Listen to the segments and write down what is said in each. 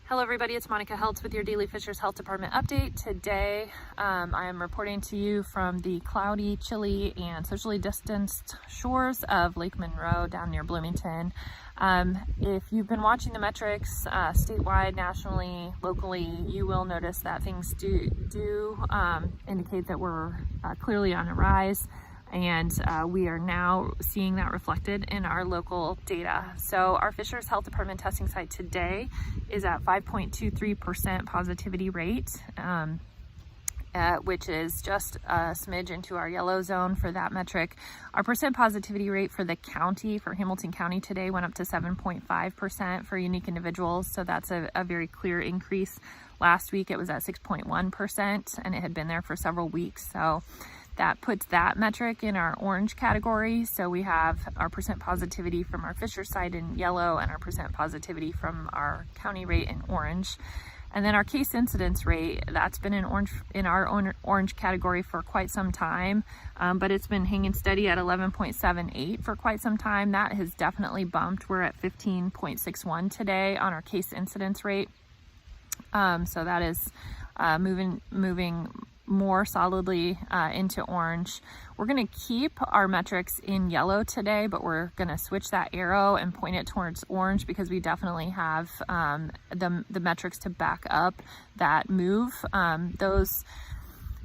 Hello everybody, it's Monica Heltz with your daily Fishers Health Department update. Today I am reporting to you from the cloudy, chilly, and socially distanced shores of Lake Monroe down near Bloomington. If you've been watching the metrics statewide, nationally, locally, you will notice that things do indicate that we're clearly on a rise. And we are now seeing that reflected in our local data. So our Fishers Health Department testing site today is at 5.23% positivity rate, which is just a smidge into our yellow zone for that metric. Our percent positivity rate for the county, for Hamilton County today, went up to 7.5% for unique individuals. So that's a very clear increase. Last week it was at 6.1% and it had been there for several weeks. So that puts that metric in our orange category. So we have our percent positivity from our Fishers site in yellow and our percent positivity from our county rate in orange. And then our case incidence rate, that's been in our orange category for quite some time, but it's been hanging steady at 11.78 for quite some time. That has definitely bumped. We're at 15.61 today on our case incidence rate. So that is moving more solidly into orange. We're going to keep our metrics in yellow today, but we're going to switch that arrow and point it towards orange because we definitely have the metrics to back up that move.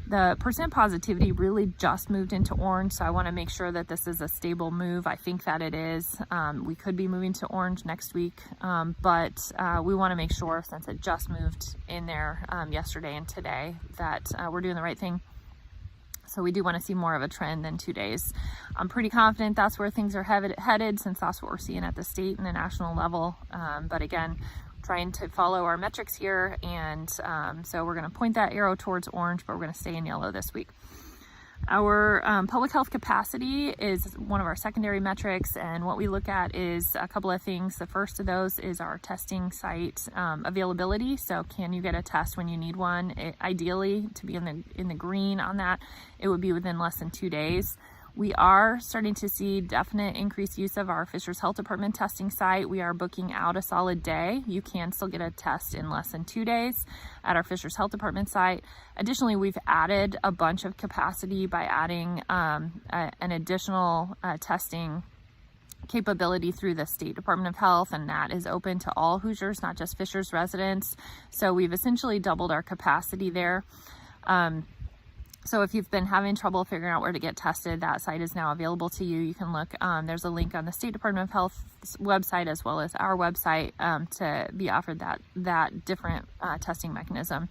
The percent positivity really just moved into orange, so I want to make sure that this is a stable move. I think that it is. We could be moving to orange next week, but we want to make sure, since it just moved in there yesterday and today, that we're doing the right thing. So we do want to see more of a trend than 2 days. I'm pretty confident that's where things are headed, since that's what we're seeing at the state and the national level. But again, trying to follow our metrics here, and so we're going to point that arrow towards orange, but we're going to stay in yellow this week. Our public health capacity is one of our secondary metrics, and what we look at is a couple of things. The first of those is our testing site availability. So can you get a test when you need one? Ideally, to be in the green on that, it would be within less than 2 days. We are starting to see definite increased use of our Fishers Health Department testing site. We are booking out a solid day. You can still get a test in less than 2 days at our Fishers Health Department site. Additionally, we've added a bunch of capacity by adding an additional testing capability through the State Department of Health, and that is open to all Hoosiers, not just Fishers residents. So we've essentially doubled our capacity there. So if you've been having trouble figuring out where to get tested, that site is now available to you. You can look, there's a link on the State Department of Health's website as well as our website to be offered that different testing mechanism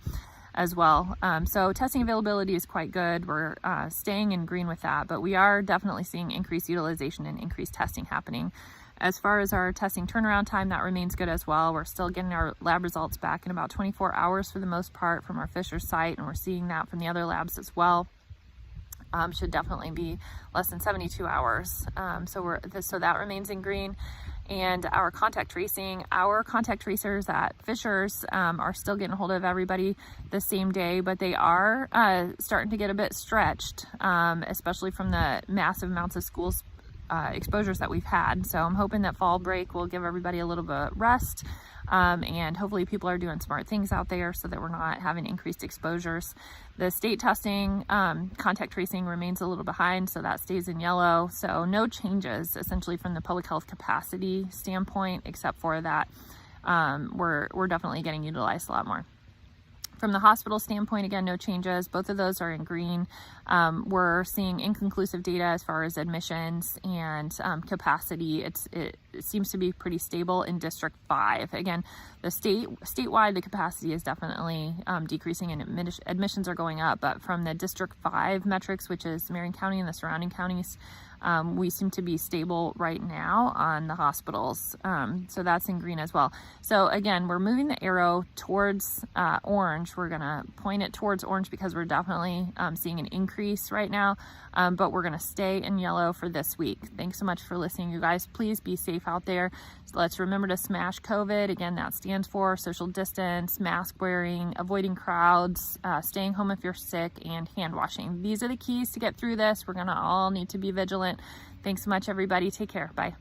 as well. So testing availability is quite good. We're staying in green with that, but we are definitely seeing increased utilization and increased testing happening. As far as our testing turnaround time, that remains good as well. We're still getting our lab results back in about 24 hours for the most part from our Fishers site, and we're seeing that from the other labs as well. Should definitely be less than 72 hours. So that remains in green. And our contact tracers at Fishers are still getting a hold of everybody the same day, but they are starting to get a bit stretched, especially from the massive amounts of schools exposures that we've had. So I'm hoping that fall break will give everybody a little bit of rest, and hopefully people are doing smart things out there so that we're not having increased exposures. The state testing, contact tracing remains a little behind, so that stays in yellow. So no changes essentially from the public health capacity standpoint, except for that we're definitely getting utilized a lot more. From the hospital standpoint, again, no changes. Both of those are in green. We're seeing inconclusive data as far as admissions and capacity. It seems to be pretty stable in District 5. Again, the statewide, the capacity is definitely decreasing and admissions are going up. But from the District 5 metrics, which is Marion County and the surrounding counties, we seem to be stable right now on the hospitals. So that's in green as well. So again, we're moving the arrow towards orange. We're going to point it towards orange because we're definitely seeing an increase right now, but we're going to stay in yellow for this week. Thanks so much for listening, you guys. Please be safe out there. So let's remember to smash COVID. Again, that stands for social distance, mask wearing, avoiding crowds, staying home if you're sick, and hand washing. These are the keys to get through this. We're going to all need to be vigilant. Thanks so much, everybody. Take care. Bye.